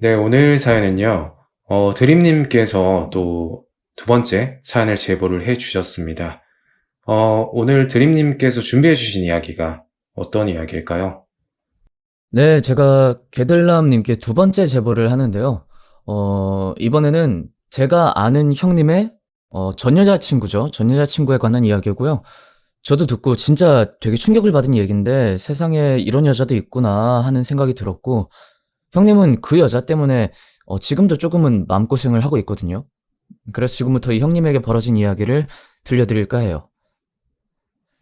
네, 오늘 사연은요, 드림님께서 또 두 번째 사연을 제보를 해 주셨습니다. 오늘 드림님께서 준비해 주신 이야기가 어떤 이야기일까요? 네, 제가 게들남님께 두 번째 제보를 하는데요. 이번에는 제가 아는 형님의 전 여자친구죠. 전 여자친구에 관한 이야기고요. 저도 듣고 진짜 되게 충격을 받은 얘기인데 세상에 이런 여자도 있구나 하는 생각이 들었고, 형님은 그 여자 때문에 지금도 조금은 마음고생을 하고 있거든요. 그래서 지금부터 이 형님에게 벌어진 이야기를 들려드릴까 해요.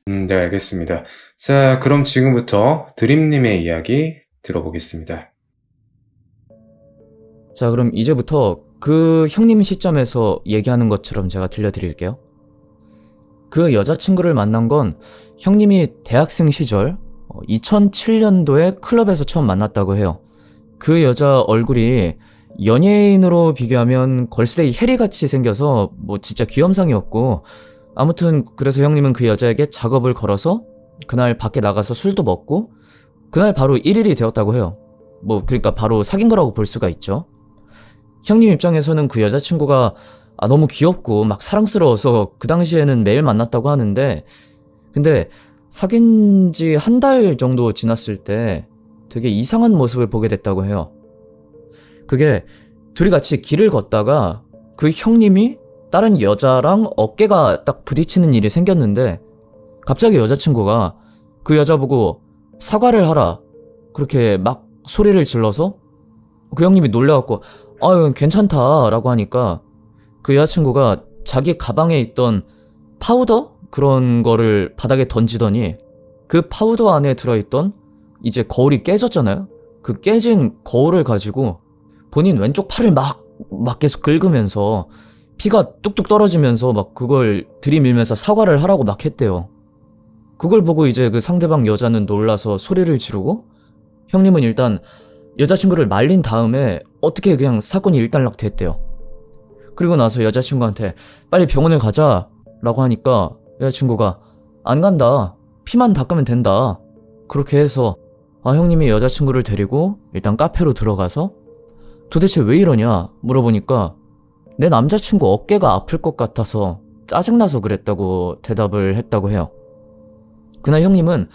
네, 알겠습니다. 자, 그럼 지금부터 드림님의 이야기 들어보겠습니다. 자, 그럼 이제부터 그 형님 시점에서 얘기하는 것처럼 제가 들려드릴게요. 그 여자친구를 만난 건 형님이 대학생 시절 2007년도에 클럽에서 처음 만났다고 해요. 그 여자 얼굴이 연예인으로 비교하면 걸스데이 해리같이 생겨서 뭐 진짜 귀염상이었고, 아무튼 그래서 형님은 그 여자에게 작업을 걸어서 그날 밖에 나가서 술도 먹고 그날 바로 1일이 되었다고 해요. 뭐 그러니까 바로 사귄 거라고 볼 수가 있죠. 형님 입장에서는 그 여자친구가 너무 귀엽고 막 사랑스러워서 그 당시에는 매일 만났다고 하는데, 근데 사귄 지 한 달 정도 지났을 때 되게 이상한 모습을 보게 됐다고 해요. 그게 둘이 같이 길을 걷다가 그 형님이 다른 여자랑 어깨가 딱 부딪히는 일이 생겼는데, 갑자기 여자친구가 그 여자 보고 사과를 하라 그렇게 막 소리를 질러서 그 형님이 놀라갖고 아유 괜찮다 라고 하니까 그 여자친구가 자기 가방에 있던 파우더? 그런 거를 바닥에 던지더니 그 파우더 안에 들어있던 이제 거울이 깨졌잖아요? 그 깨진 거울을 가지고 본인 왼쪽 팔을 막 계속 긁으면서 피가 뚝뚝 떨어지면서 막 그걸 들이밀면서 사과를 하라고 막 했대요. 그걸 보고 이제 그 상대방 여자는 놀라서 소리를 지르고, 형님은 일단 여자친구를 말린 다음에 어떻게 그냥 사건이 일단락 됐대요. 그리고 나서 여자친구한테 빨리 병원을 가자 라고 하니까 여자친구가 안 간다, 피만 닦으면 된다, 그렇게 해서 형님이 여자친구를 데리고 일단 카페로 들어가서 도대체 왜 이러냐 물어보니까 내 남자친구 어깨가 아플 것 같아서 짜증나서 그랬다고 대답을 했다고 해요. 그날 형님은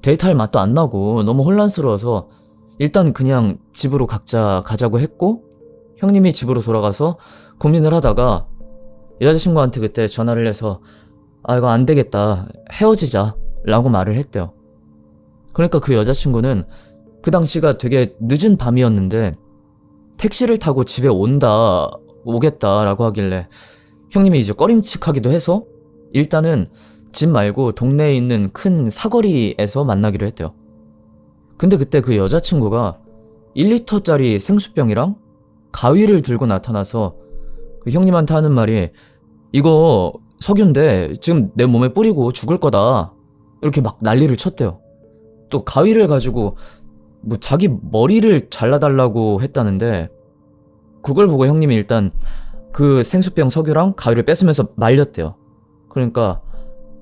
데이트할 맛도 안 나고 너무 혼란스러워서 일단 그냥 집으로 각자 가자고 했고, 형님이 집으로 돌아가서 고민을 하다가 여자친구한테 그때 전화를 해서 이거 안 되겠다, 헤어지자 라고 말을 했대요. 그러니까 그 여자친구는 그 당시가 되게 늦은 밤이었는데 택시를 타고 집에 오겠다 라고 하길래 형님이 이제 꺼림칙하기도 해서 일단은 집 말고 동네에 있는 큰 사거리에서 만나기로 했대요. 근데 그때 그 여자친구가 1리터짜리 생수병이랑 가위를 들고 나타나서 그 형님한테 하는 말이 이거 석유인데 지금 내 몸에 뿌리고 죽을 거다 이렇게 막 난리를 쳤대요. 또 가위를 가지고 뭐 자기 머리를 잘라달라고 했다는데, 그걸 보고 형님이 일단 그 생수병 석유랑 가위를 뺏으면서 말렸대요. 그러니까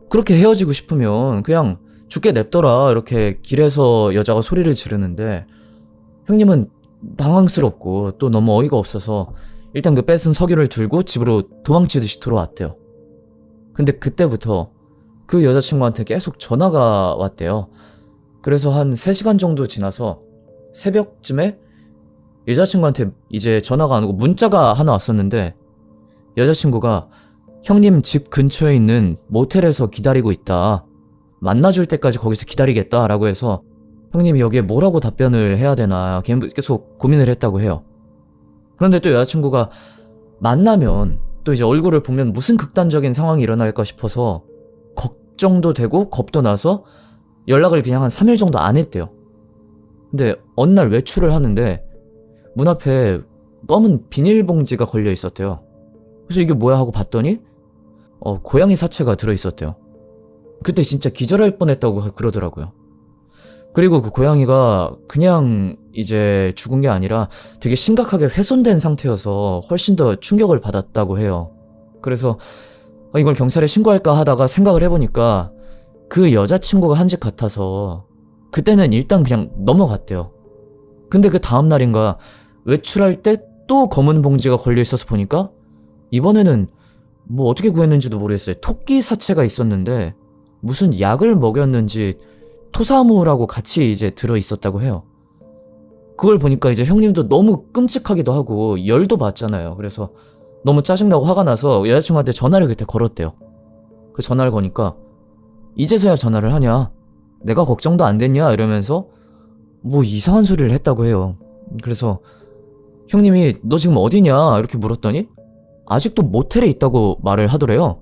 그렇게 헤어지고 싶으면 그냥 죽게 냅둬라 이렇게 길에서 여자가 소리를 지르는데, 형님은 당황스럽고 또 너무 어이가 없어서 일단 그 뺏은 석유를 들고 집으로 도망치듯이 들어왔대요. 근데 그때부터 그 여자친구한테 계속 전화가 왔대요. 그래서 한 3시간 정도 지나서 새벽쯤에 여자친구한테 이제 전화가 안 오고 문자가 하나 왔었는데, 여자친구가 형님 집 근처에 있는 모텔에서 기다리고 있다, 만나줄 때까지 거기서 기다리겠다 라고 해서 형님이 여기에 뭐라고 답변을 해야 되나 계속 고민을 했다고 해요. 그런데 또 여자친구가 만나면 또 이제 얼굴을 보면 무슨 극단적인 상황이 일어날까 싶어서 걱정도 되고 겁도 나서 연락을 그냥 한 3일 정도 안 했대요. 근데 어느 날 외출을 하는데 문 앞에 검은 비닐봉지가 걸려 있었대요. 그래서 이게 뭐야 하고 봤더니 고양이 사체가 들어있었대요. 그때 진짜 기절할 뻔했다고 그러더라고요. 그리고 그 고양이가 그냥 이제 죽은 게 아니라 되게 심각하게 훼손된 상태여서 훨씬 더 충격을 받았다고 해요. 그래서 이걸 경찰에 신고할까 하다가 생각을 해보니까 그 여자친구가 한 짓 같아서 그때는 일단 그냥 넘어갔대요. 근데 그 다음날인가 외출할 때 또 검은 봉지가 걸려 있어서 보니까 이번에는 뭐 어떻게 구했는지도 모르겠어요. 토끼 사체가 있었는데 무슨 약을 먹였는지 토사물하고 같이 이제 들어 있었다고 해요. 그걸 보니까 이제 형님도 너무 끔찍하기도 하고 열도 받잖아요. 그래서 너무 짜증나고 화가 나서 여자친구한테 전화를 그때 걸었대요. 그 전화를 거니까 이제서야 전화를 하냐? 내가 걱정도 안 됐냐? 이러면서 뭐 이상한 소리를 했다고 해요. 그래서 형님이 너 지금 어디냐? 이렇게 물었더니 아직도 모텔에 있다고 말을 하더래요.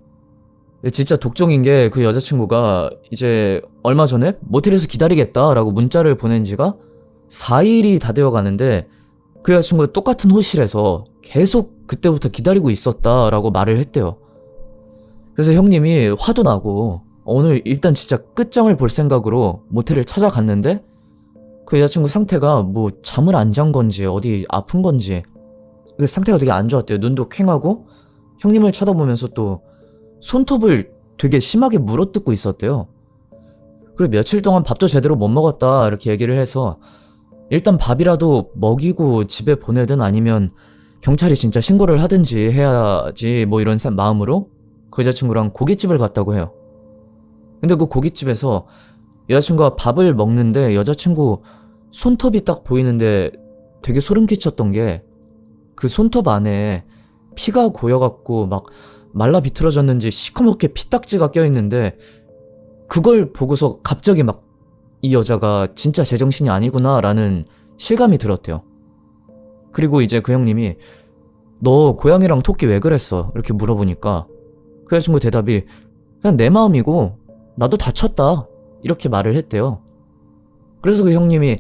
진짜 독종인 게 그 여자친구가 이제 얼마 전에 모텔에서 기다리겠다라고 문자를 보낸 지가 4일이 다 되어 가는데 그 여자친구가 똑같은 호실에서 계속 그때부터 기다리고 있었다라고 말을 했대요. 그래서 형님이 화도 나고 오늘 일단 진짜 끝장을 볼 생각으로 모텔을 찾아갔는데 그 여자친구 상태가 뭐 잠을 안 잔 건지 어디 아픈 건지 상태가 되게 안 좋았대요. 눈도 퀭하고 형님을 쳐다보면서 또 손톱을 되게 심하게 물어뜯고 있었대요. 그리고 며칠 동안 밥도 제대로 못 먹었다 이렇게 얘기를 해서 일단 밥이라도 먹이고 집에 보내든 아니면 경찰이 진짜 신고를 하든지 해야지 뭐 이런 마음으로 그 여자친구랑 고깃집을 갔다고 해요. 근데 그 고깃집에서 여자친구가 밥을 먹는데 여자친구 손톱이 딱 보이는데 되게 소름 끼쳤던 게 그 손톱 안에 피가 고여갖고 막 말라 비틀어졌는지 시커멓게 피딱지가 껴있는데 그걸 보고서 갑자기 막 이 여자가 진짜 제정신이 아니구나 라는 실감이 들었대요. 그리고 이제 그 형님이 너 고양이랑 토끼 왜 그랬어? 이렇게 물어보니까 그 여자친구 대답이 그냥 내 마음이고 나도 다쳤다 이렇게 말을 했대요. 그래서 그 형님이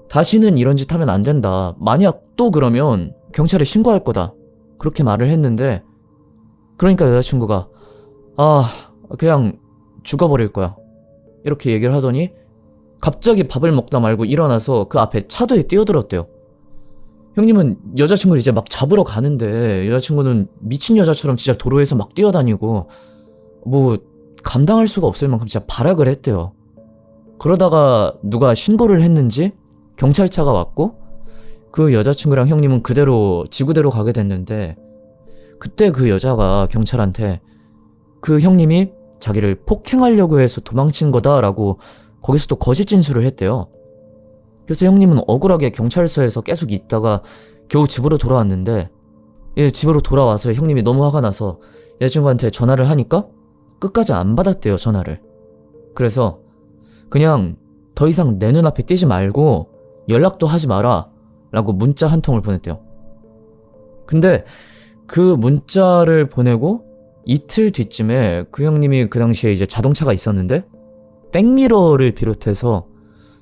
다시는 이런 짓 하면 안 된다. 만약 또 그러면 경찰에 신고할 거다. 그렇게 말을 했는데 그러니까 여자친구가 그냥 죽어버릴 거야. 이렇게 얘기를 하더니 갑자기 밥을 먹다 말고 일어나서 그 앞에 차도에 뛰어들었대요. 형님은 여자친구를 이제 막 잡으러 가는데 여자친구는 미친 여자처럼 진짜 도로에서 막 뛰어다니고 뭐 감당할 수가 없을 만큼 진짜 발악을 했대요. 그러다가 누가 신고를 했는지 경찰차가 왔고 그 여자친구랑 형님은 그대로 지구대로 가게 됐는데 그때 그 여자가 경찰한테 그 형님이 자기를 폭행하려고 해서 도망친 거다라고 거기서 또 거짓 진술을 했대요. 그래서 형님은 억울하게 경찰서에서 계속 있다가 겨우 집으로 돌아왔는데 집으로 돌아와서 형님이 너무 화가 나서 여자친구한테 전화를 하니까 끝까지 안 받았대요, 전화를. 그래서 그냥 더 이상 내 눈앞에 띄지 말고 연락도 하지 마라 라고 문자 한 통을 보냈대요. 근데 그 문자를 보내고 이틀 뒤쯤에 그 형님이 그 당시에 이제 자동차가 있었는데 백미러를 비롯해서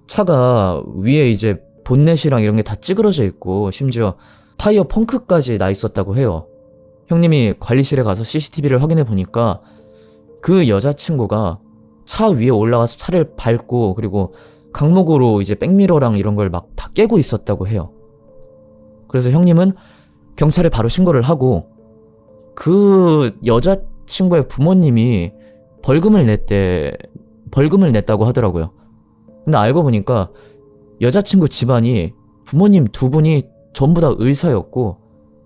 차가 위에 이제 본넷이랑 이런 게 다 찌그러져 있고 심지어 타이어 펑크까지 나 있었다고 해요. 형님이 관리실에 가서 CCTV를 확인해 보니까 그 여자친구가 차 위에 올라가서 차를 밟고 그리고 강목으로 이제 백미러랑 이런 걸 막 다 깨고 있었다고 해요. 그래서 형님은 경찰에 바로 신고를 하고 그 여자친구의 부모님이 벌금을 냈다고 하더라고요. 근데 알고 보니까 여자친구 집안이 부모님 두 분이 전부 다 의사였고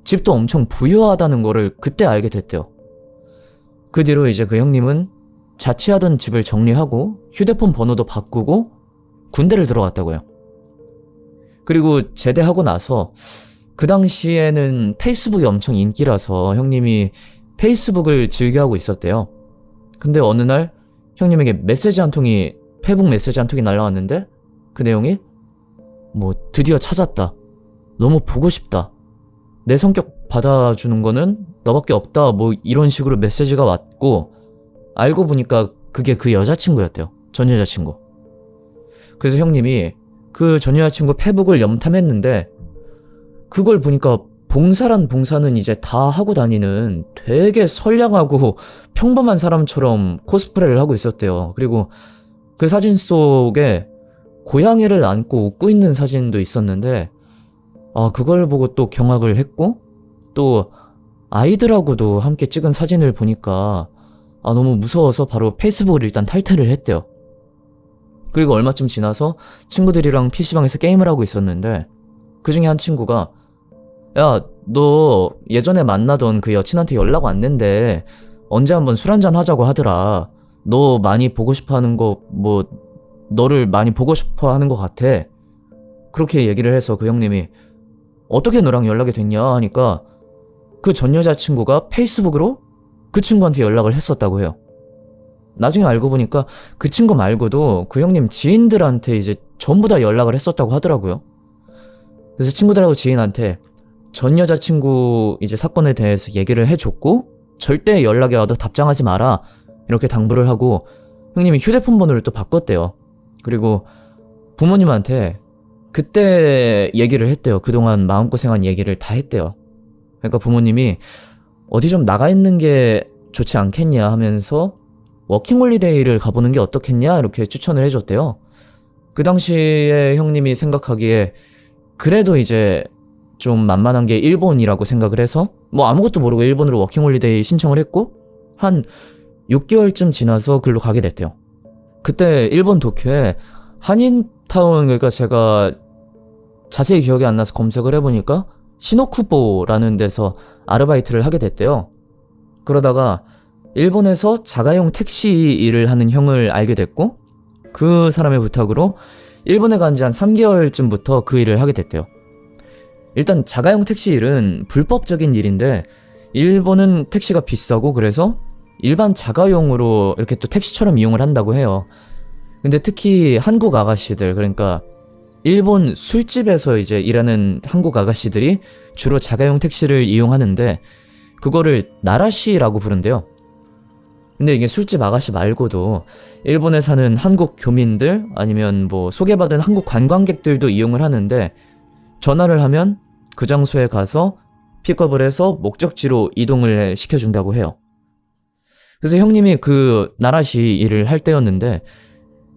집도 엄청 부유하다는 거를 그때 알게 됐대요. 그 뒤로 이제 그 형님은 자취하던 집을 정리하고 휴대폰 번호도 바꾸고 군대를 들어갔다고요. 그리고 제대하고 나서 그 당시에는 페이스북이 엄청 인기라서 형님이 페이스북을 즐겨하고 있었대요. 근데 어느 날 형님에게 페북 메시지 한 통이 날라왔는데 그 내용이 뭐 드디어 찾았다. 너무 보고 싶다. 내 성격 받아주는 거는 너밖에 없다. 뭐 이런 식으로 메시지가 왔고 알고 보니까 그게 그 여자친구였대요. 전 여자친구. 그래서 형님이 그 전 여자친구 페북을 염탐했는데 그걸 보니까 봉사란 봉사는 이제 다 하고 다니는 되게 선량하고 평범한 사람처럼 코스프레를 하고 있었대요. 그리고 그 사진 속에 고양이를 안고 웃고 있는 사진도 있었는데 그걸 보고 또 경악을 했고 또 아이들하고도 함께 찍은 사진을 보니까 너무 무서워서 바로 페이스북을 일단 탈퇴를 했대요. 그리고 얼마쯤 지나서 친구들이랑 PC방에서 게임을 하고 있었는데 그 중에 한 친구가 야, 너 예전에 만나던 그 여친한테 연락 왔는데 언제 한번 술 한잔 하자고 하더라. 너 많이 보고 싶어 하는 거, 너를 많이 보고 싶어 하는 것 같아. 그렇게 얘기를 해서 그 형님이 어떻게 너랑 연락이 됐냐 하니까 그 전 여자친구가 페이스북으로 그 친구한테 연락을 했었다고 해요. 나중에 알고 보니까 그 친구 말고도 그 형님 지인들한테 이제 전부 다 연락을 했었다고 하더라고요. 그래서 친구들하고 지인한테 전 여자친구 이제 사건에 대해서 얘기를 해줬고 절대 연락이 와도 답장하지 마라 이렇게 당부를 하고 형님이 휴대폰 번호를 또 바꿨대요. 그리고 부모님한테 그때 얘기를 했대요. 그동안 마음고생한 얘기를 다 했대요. 그러니까 부모님이 어디 좀 나가 있는 게 좋지 않겠냐 하면서 워킹홀리데이를 가보는 게 어떻겠냐 이렇게 추천을 해줬대요. 그 당시에 형님이 생각하기에 그래도 이제 좀 만만한 게 일본이라고 생각을 해서 뭐 아무것도 모르고 일본으로 워킹홀리데이 신청을 했고 한 6개월쯤 지나서 글로 가게 됐대요. 그때 일본 도쿄에 한인타운, 그러니까 제가 자세히 기억이 안 나서 검색을 해보니까 시노쿠보라는 데서 아르바이트를 하게 됐대요. 그러다가 일본에서 자가용 택시 일을 하는 형을 알게 됐고 그 사람의 부탁으로 일본에 간 지 한 3개월쯤부터 그 일을 하게 됐대요. 일단 자가용 택시 일은 불법적인 일인데 일본은 택시가 비싸고 그래서 일반 자가용으로 이렇게 또 택시처럼 이용을 한다고 해요. 근데 특히 한국 아가씨들, 그러니까 일본 술집에서 이제 일하는 한국 아가씨들이 주로 자가용 택시를 이용하는데 그거를 나라시라고 부른대요. 근데 이게 술집 아가씨 말고도 일본에 사는 한국 교민들 아니면 뭐 소개받은 한국 관광객들도 이용을 하는데 전화를 하면 그 장소에 가서 픽업을 해서 목적지로 이동을 시켜준다고 해요. 그래서 형님이 그 나라시 일을 할 때였는데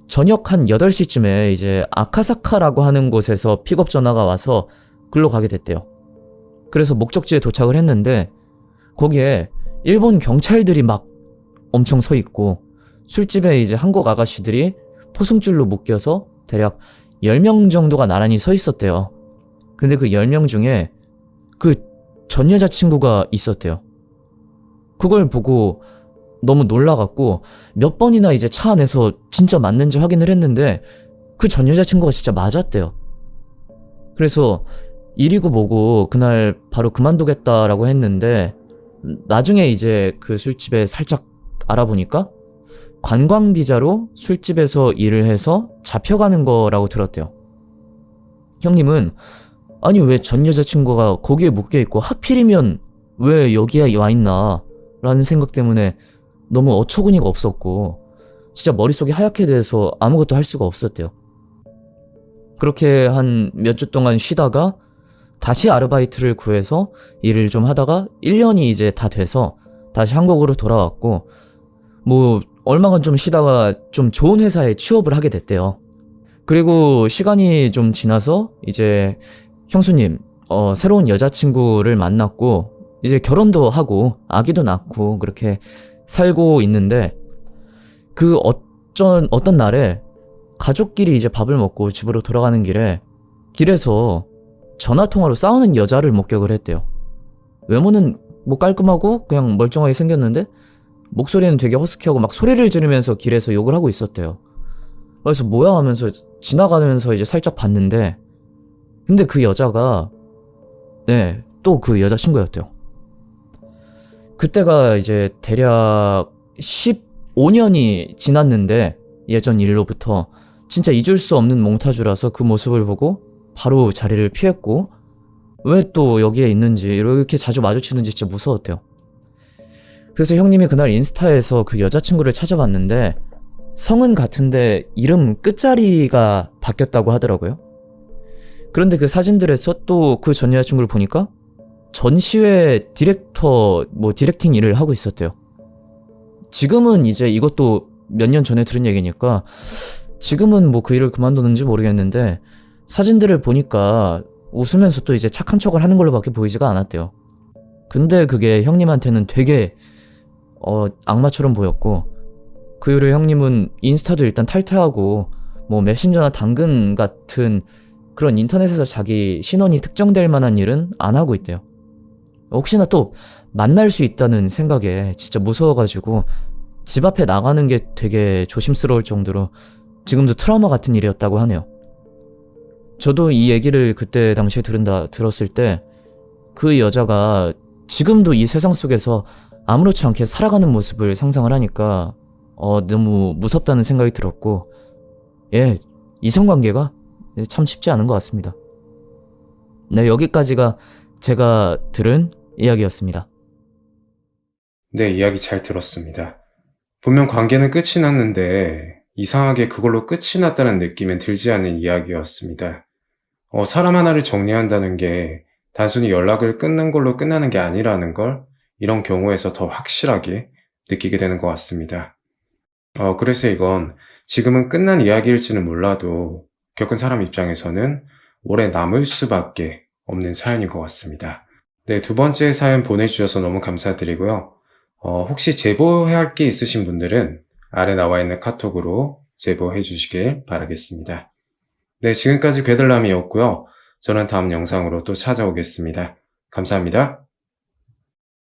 저녁 한 8시쯤에 이제 아카사카라고 하는 곳에서 픽업 전화가 와서 글로 가게 됐대요. 그래서 목적지에 도착을 했는데 거기에 일본 경찰들이 막 엄청 서 있고 술집에 이제 한국 아가씨들이 포승줄로 묶여서 대략 10명 정도가 나란히 서 있었대요. 근데 그 10명 중에 그 전 여자친구가 있었대요. 그걸 보고 너무 놀라갖고 몇 번이나 이제 차 안에서 진짜 맞는지 확인을 했는데 그 전 여자친구가 진짜 맞았대요. 그래서 일이고 뭐고 그날 바로 그만두겠다라고 했는데 나중에 이제 그 술집에 살짝 알아보니까 관광 비자로 술집에서 일을 해서 잡혀가는 거라고 들었대요. 형님은 아니 왜 전 여자친구가 거기에 묶여있고 하필이면 왜 여기에 와있나 라는 생각 때문에 너무 어처구니가 없었고 진짜 머릿속이 하얗게 돼서 아무것도 할 수가 없었대요. 그렇게 한 몇 주 동안 쉬다가 다시 아르바이트를 구해서 일을 좀 하다가 1년이 이제 다 돼서 다시 한국으로 돌아왔고 뭐 얼마간 좀 쉬다가 좀 좋은 회사에 취업을 하게 됐대요. 그리고 시간이 좀 지나서 이제 형수님 새로운 여자친구를 만났고 이제 결혼도 하고 아기도 낳고 그렇게 살고 있는데 그 어떤 날에 가족끼리 이제 밥을 먹고 집으로 돌아가는 길에서 전화통화로 싸우는 여자를 목격을 했대요. 외모는 뭐 깔끔하고 그냥 멀쩡하게 생겼는데 목소리는 되게 허스키하고 막 소리를 지르면서 길에서 욕을 하고 있었대요. 그래서 뭐야 하면서 지나가면서 이제 살짝 봤는데 근데 그 여자가 또 그 여자친구였대요. 그때가 이제 대략 15년이 지났는데 예전 일로부터 진짜 잊을 수 없는 몽타주라서 그 모습을 보고 바로 자리를 피했고 왜 또 여기에 있는지 이렇게 자주 마주치는지 진짜 무서웠대요. 그래서 형님이 그날 인스타에서 그 여자친구를 찾아봤는데 성은 같은데 이름 끝자리가 바뀌었다고 하더라고요. 그런데 그 사진들에서 또 그 전 여자친구를 보니까 전시회 디렉팅 일을 하고 있었대요. 지금은 이제 이것도 몇 년 전에 들은 얘기니까 지금은 뭐 그 일을 그만뒀는지 모르겠는데 사진들을 보니까 웃으면서 또 이제 착한 척을 하는 걸로밖에 보이지가 않았대요. 근데 그게 형님한테는 되게 악마처럼 보였고 그 이후로 형님은 인스타도 일단 탈퇴하고 뭐 메신저나 당근 같은 그런 인터넷에서 자기 신원이 특정될 만한 일은 안 하고 있대요. 혹시나 또 만날 수 있다는 생각에 진짜 무서워가지고 집 앞에 나가는 게 되게 조심스러울 정도로 지금도 트라우마 같은 일이었다고 하네요. 저도 이 얘기를 그때 당시에 들었을 때 그 여자가 지금도 이 세상 속에서 아무렇지 않게 살아가는 모습을 상상을 하니까 너무 무섭다는 생각이 들었고, 예, 이성관계가 참 쉽지 않은 것 같습니다. 네, 여기까지가 제가 들은 이야기였습니다. 네, 이야기 잘 들었습니다. 분명 관계는 끝이 났는데 이상하게 그걸로 끝이 났다는 느낌은 들지 않는 이야기였습니다. 사람 하나를 정리한다는 게 단순히 연락을 끊는 걸로 끝나는 게 아니라는 걸 이런 경우에서 더 확실하게 느끼게 되는 것 같습니다. 그래서 이건 지금은 끝난 이야기일지는 몰라도 겪은 사람 입장에서는 오래 남을 수밖에 없는 사연인 것 같습니다. 네, 두 번째 사연 보내주셔서 너무 감사드리고요. 혹시 제보해야 할 게 있으신 분들은 아래 나와 있는 카톡으로 제보해 주시길 바라겠습니다. 네, 지금까지 괴들남이었고요. 저는 다음 영상으로 또 찾아오겠습니다. 감사합니다.